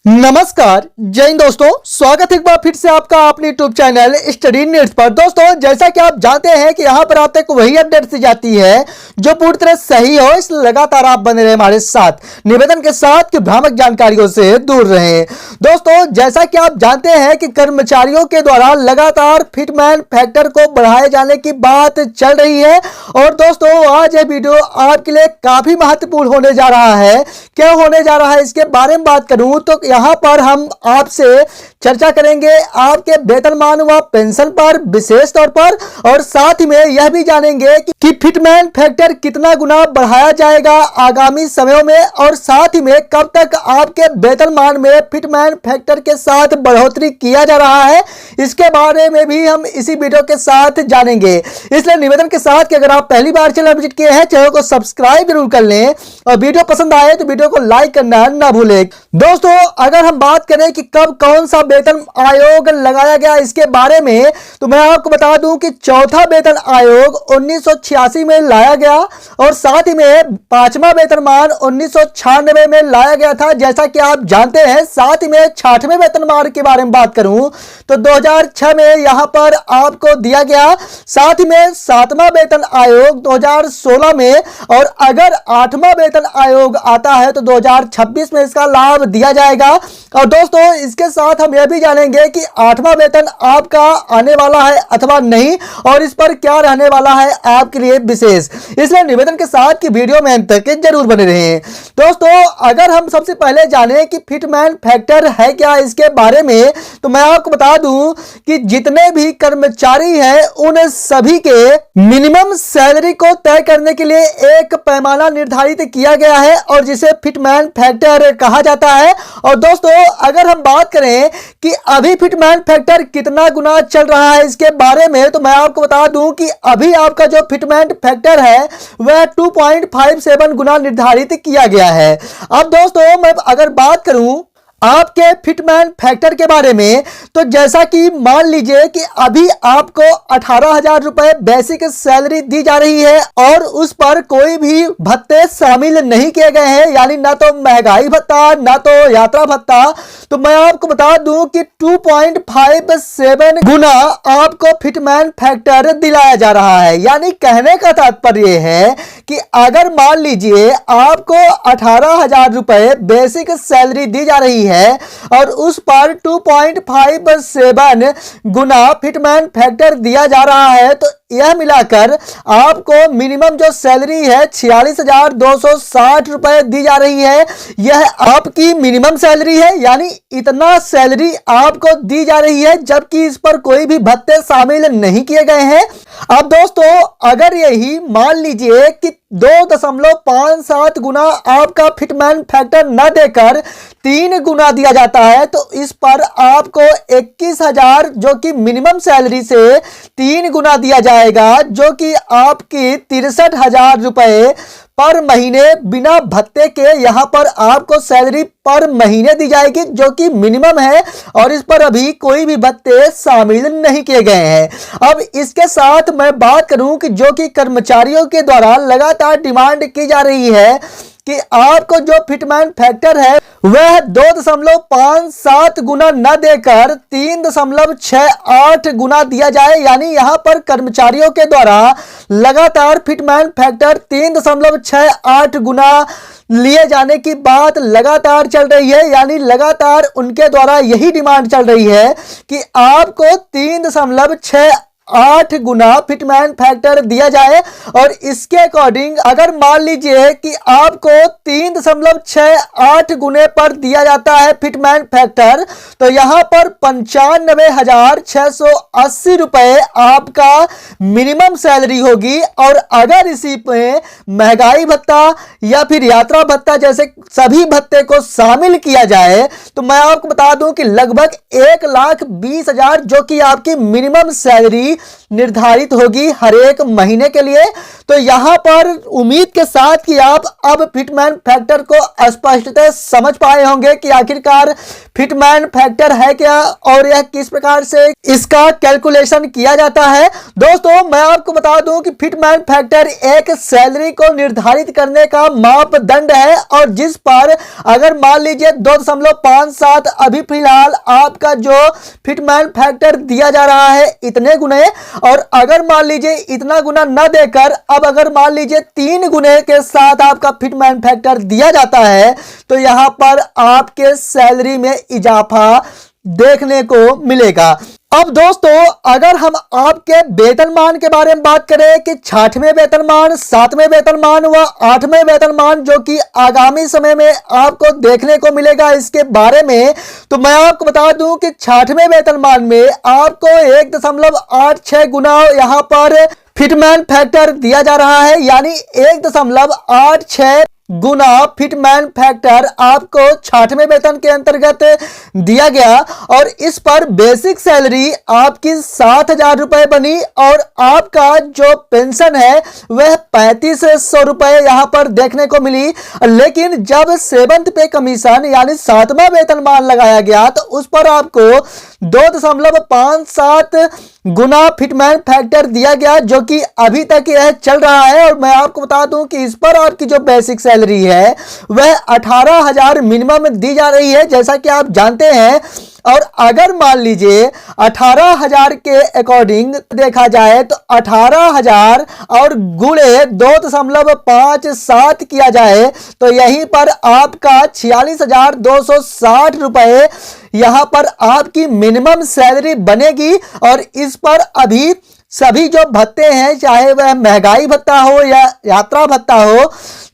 नमस्कार जय हिंद दोस्तों, स्वागत है एक बार फिर से आपका अपने यूट्यूब चैनल स्टडी नीड्स पर। दोस्तों जैसा कि आप जानते हैं कि यहाँ पर आप तक वही अपडेट दी जाती है जो पूरी तरह सही हो, इसलिए लगातार आप बने रहे हमारे साथ निवेदन के साथ कि भ्रामक जानकारियों से दूर रहें। दोस्तों जैसा कि आप जानते हैं कि कर्मचारियों के द्वारा लगातार फिटमैन फैक्टर को बढ़ाए जाने की बात चल रही है और दोस्तों आज यह वीडियो आपके लिए काफी महत्वपूर्ण होने जा रहा है। क्या होने जा रहा है इसके बारे में बात करूं तो यहाँ पर हम आपसे चर्चा करेंगे आपके वेतनमान व पेंशन पर विशेष तौर पर, और साथ ही में यह भी जानेंगे कि फिटमैन फैक्टर कितना गुना बढ़ाया जाएगा आगामी समयों में, और साथ ही में कब तक आपके वेतनमान में फिटमैन फैक्टर के साथ बढ़ोतरी किया जा रहा है, इसके बारे में भी हम इसी वीडियो के साथ जानेंगे। इसलिए निवेदन के साथ कि अगर आप पहली बार चैनल विजिट किए हैं, चैनल को सब्सक्राइब जरूर कर लें और वीडियो पसंद आए तो वीडियो को लाइक करना ना भूलें। दोस्तों अगर हम बात करें कि कब कौन सा वेतन आयोग लगाया गया इसके बारे में, तो मैं आपको बता दूं कि चौथा वेतन आयोग 1986 में लाया गया और साथ ही में पांचवा वेतनमान 1996 में लाया गया था, जैसा कि आप जानते हैं। साथ ही में छठवें वेतनमान के बारे में बात करूं तो 2006 में यहां पर आपको दिया गया। साथ ही में सातवां वेतन आयोग 2016 में, और अगर आठवां वेतन आयोग आता है तो 2026 में इसका लाभ दिया जाएगा। और दोस्तों इसके साथ हम यह भी जानेंगे कि आठवां वेतन आपका आने वाला है अथवा नहीं, और इस पर क्या रहने वाला है आपके लिए विशेष। इसलिए निवेदन के साथ कि वीडियो में अंत तक जरूर बने रहें। दोस्तों अगर हम सबसे पहले जाने कि फिटमैन फैक्टर है क्या इसके बारे में, तो मैं आपको बता दूं कि जितने भी कर्मचारी हैं उन सभी के मिनिमम सैलरी को तय करने के लिए एक पैमाना निर्धारित किया गया है और जिसे फिटमैन फैक्टर कहा जाता है। और दोस्तों अगर हम बात करें कि अभी फिटमैन फैक्टर कितना गुना चल रहा है इसके बारे में, तो मैं आपको बता दूं कि अभी आपका जो फिटमैन फैक्टर है वह 2.57 गुना निर्धारित किया गया है। अब दोस्तों मैं अगर बात करूं आपके फिटमैन फैक्टर के बारे में, तो जैसा कि मान लीजिए कि अभी आपको 18,000 रुपए बेसिक सैलरी दी जा रही है और उस पर कोई भी भत्ते शामिल नहीं किए गए हैं, यानी ना तो महंगाई भत्ता ना तो यात्रा भत्ता, तो मैं आपको बता दूं कि 2.57 गुना आपको फिटमैन फैक्टर दिलाया जा रहा है। यानी कहने का तात्पर्य है कि अगर मान लीजिए आपको 18,000 रुपए बेसिक सैलरी दी जा रही है और उस पर 2.57 गुना फिटमैन फैक्टर दिया जा रहा है, तो यह मिलाकर आपको मिनिमम जो सैलरी है 46,260 रुपए दी जा रही है। यह आपकी मिनिमम सैलरी है, यानी इतना सैलरी आपको दी जा रही है, जबकि इस पर कोई भी भत्ते शामिल नहीं किए गए हैं। अब दोस्तों अगर यही मान लीजिए कि 2.57 गुना आपका फिटमैन फैक्टर न देकर 3 गुना दिया जाता है, तो इस पर आपको 21,000 जो कि मिनिमम सैलरी से 3 गुना दिया जाएगा, जो कि आपकी 63,000 रुपए पर महीने बिना भत्ते के यहां पर आपको सैलरी पर महीने दी जाएगी, जो कि मिनिमम है और इस पर अभी कोई भी भत्ते शामिल नहीं किए गए हैं। अब इसके साथ मैं बात करूं कि जो कि कर्मचारियों के द्वारा लगातार डिमांड की जा रही है कि आपको जो फिटमैन फैक्टर है वह 2.57 गुना न देकर 3.68 गुना दिया जाए। यानी यहां पर कर्मचारियों के द्वारा लगातार फिटमैन फैक्टर 3.68 गुना लिए जाने की बात लगातार चल रही है। यानी लगातार उनके द्वारा यही डिमांड चल रही है कि आपको 3.68 गुना फिटमैन फैक्टर दिया जाए, और इसके अकॉर्डिंग अगर मान लीजिए कि आपको 3.68 गुने पर दिया जाता है फिटमैन फैक्टर, तो यहां पर 95,680 रुपए आपका मिनिमम सैलरी होगी। और अगर इसी पे महंगाई भत्ता या फिर यात्रा भत्ता जैसे सभी भत्ते को शामिल किया जाए, तो मैं आपको बता दूं कि लगभग 1,20,000 जो कि आपकी मिनिमम सैलरी निर्धारित होगी हर एक महीने के लिए। तो यहां पर उम्मीद के साथ कि आप अब फिटमैन फैक्टर को स्पष्टतः समझ पाए होंगे कि आखिरकार फिटमैन फैक्टर है क्या और यह किस प्रकार से इसका कैलकुलेशन किया जाता है। दोस्तों मैं आपको बता दूं कि फिटमैन फैक्टर एक सैलरी को निर्धारित करने का मापदंड है और जिस पर अगर मान लीजिए 2.57 अभी फिलहाल आपका जो फिटमैन फैक्टर दिया जा रहा है इतने गुने, और अगर मान लीजिए इतना गुना न देकर अब अगर मान लीजिए 3 गुने के साथ आपका फिटमैन फैक्टर दिया जाता है तो यहां पर आपके सैलरी में इजाफा देखने को मिलेगा। अब दोस्तों अगर हम आपके वेतनमान के बारे में बात करें कि 6वें वेतनमान, 7वें वेतनमान व 8वें वेतनमान जो कि आगामी समय में आपको देखने को मिलेगा इसके बारे में, तो मैं आपको बता दूं कि 6वें वेतनमान में आपको 1.86 गुना यहां पर फिटमैन फैक्टर दिया जा रहा है, यानी 1.86 गुना फिटमैन फैक्टर आपको 6वें वेतन के अंतर्गत दिया गया और इस पर बेसिक सैलरी आपकी 60,000 रुपए बनी और आपका जो पेंशन है वह 3500 रुपए यहां पर देखने को मिली। लेकिन जब 7th पे कमीशन यानी 7वां वेतनमान लगाया गया तो उस पर आपको 2.57 गुना फिटमैन फैक्टर दिया गया जो कि अभी तक यह चल रहा है। और मैं आपको बता दूं कि इस पर आपकी जो बेसिक सैलरी है वह 18,000 मिनिमम दी जा रही है जैसा कि आप जानते हैं। और अगर मान लीजिए 18,000 के अकॉर्डिंग देखा जाए तो 18,000 और गुणे 2.57 किया जाए तो यहीं पर आपका 46,260 रुपए यहां पर आपकी मिनिमम सैलरी बनेगी। और इस पर अभी सभी जो भत्ते हैं चाहे वह महंगाई भत्ता हो या यात्रा भत्ता हो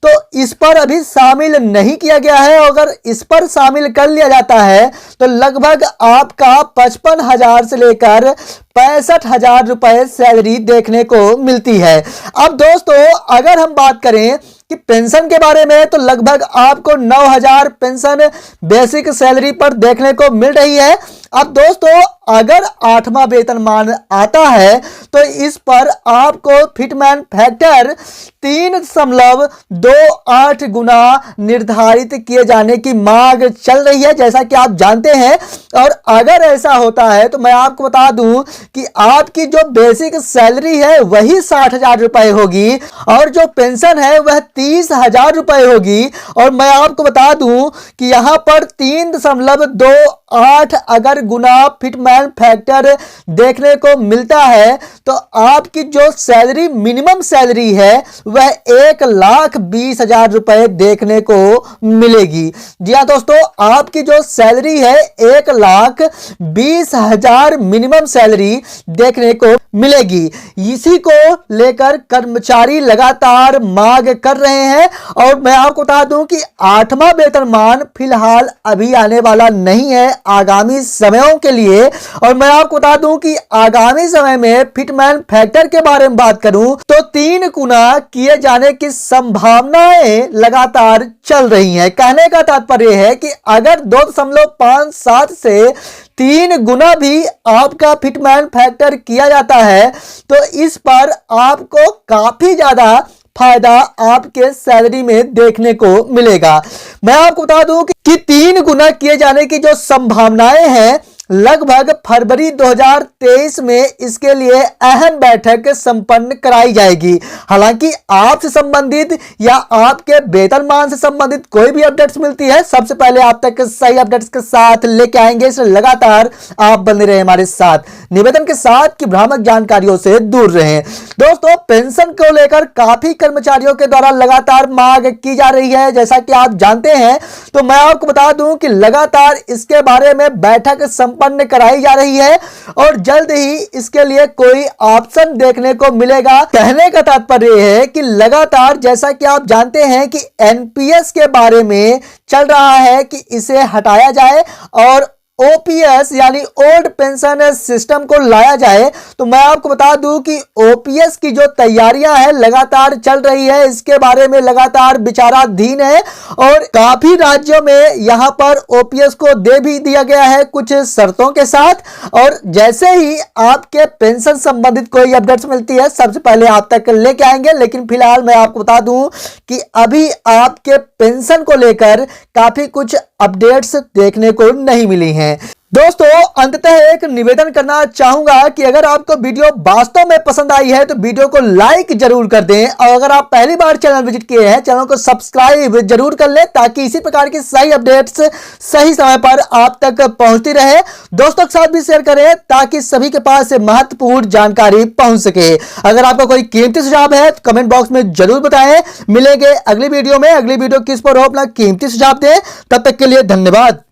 तो इस पर अभी शामिल नहीं किया गया है। अगर इस पर शामिल कर लिया जाता है तो लगभग आपका 55,000 से लेकर 65,000 रुपए सैलरी देखने को मिलती है। अब दोस्तों अगर हम बात करें कि पेंशन के बारे में तो लगभग आपको 9,000 पेंशन बेसिक सैलरी पर देखने को मिल रही है। अब दोस्तों अगर 8वां वेतनमान आता है तो इस पर आपको फिटमैन फैक्टर 3.28 गुना निर्धारित किए जाने की मांग चल रही है जैसा कि आप जानते हैं। और अगर ऐसा होता है तो मैं आपको बता दूं कि आपकी जो बेसिक सैलरी है वही 60,000 रुपए होगी और जो पेंशन है वह 30,000 रुपए होगी। और मैं आपको बता दूं कि यहां पर 3.28 अगर गुना फिटमैन फैक्टर देखने को मिलता है तो आपकी जो सैलरी मिनिमम सैलरी है वह 1,20,000 रुपए देखने को मिलेगी। जी हाँ दोस्तों, आपकी जो सैलरी है 1,20,000 मिनिमम सैलरी देखने को मिलेगी। इसी को लेकर कर्मचारी लगातार मांग कर रहे हैं। और मैं आपको बता दूं कि 8वां वेतनमान फिलहाल अभी आने वाला नहीं है आगामी समयों के लिए। और मैं आपको बता दूं कि आगामी समय में फिटमैन फैक्टर के बारे में बात करूं तो 3 गुना किए जाने की संभावनाएं लगातार चल रही हैं। कहने का तात्पर्य है कि अगर 2.57 से 3 गुना भी आपका फिटमैन फैक्टर किया जाता है तो इस पर आपको काफी ज्यादा फायदा आपके सैलरी में देखने को मिलेगा। मैं आपको बता दूं कि 3 गुना किए जाने की जो संभावनाएं हैं लगभग फरवरी 2023 में इसके लिए अहम बैठक संपन्न कराई जाएगी। हालांकि आपसे संबंधित या आपके वेतनमान से संबंधित कोई भी अपडेट्स मिलती है सबसे पहले आप तक सही अपडेट्स के साथ लेके आएंगे, इसलिए लगातार आप बने रहे हमारे साथ। निवेदन के साथ कि भ्रामक जानकारियों से दूर रहें। दोस्तों पेंशन को लेकर काफी कर्मचारियों के द्वारा लगातार मांग की जा रही है जैसा कि आप जानते हैं। तो मैं आपको बता दूं कि लगातार इसके बारे में बैठक संपन्न कराई जा रही है और जल्द ही इसके लिए कोई ऑप्शन देखने को मिलेगा। कहने का तात्पर्य है कि लगातार जैसा कि आप जानते हैं कि एनपीएस के बारे में चल रहा है कि इसे हटाया जाए और ओपीएस यानी ओल्ड पेंशन सिस्टम को लाया जाए। तो मैं आपको बता दूं कि ओपीएस की जो तैयारियां हैं लगातार चल रही है, इसके बारे में लगातार विचाराधीन है और काफी राज्यों में यहां पर ओपीएस को दे भी दिया गया है कुछ शर्तों के साथ। और जैसे ही आपके पेंशन संबंधित कोई अपडेट्स मिलती है सबसे पहले आप तक लेके आएंगे। लेकिन फिलहाल मैं आपको बता दूं कि अभी आपके पेंशन को लेकर काफी कुछ अपडेट्स देखने को नहीं मिली हैं। दोस्तों अंततः एक निवेदन करना चाहूंगा कि अगर आपको वीडियो वास्तव में पसंद आई है तो वीडियो को लाइक जरूर कर दें और अगर आप पहली बार चैनल विजिट किए हैं चैनल को सब्सक्राइब जरूर कर लें ताकि इसी प्रकार की सही अपडेट्स सही समय पर आप तक पहुंचती रहे। दोस्तों के साथ भी शेयर करें ताकि सभी के पास महत्वपूर्ण जानकारी पहुंच सके। अगर आपका कोई कीमती सुझाव है तो कमेंट बॉक्स में जरूर बताएं। मिलेंगे अगली वीडियो में। अगली वीडियो किस पर हो अपना कीमती सुझाव दें। तब तक के लिए धन्यवाद।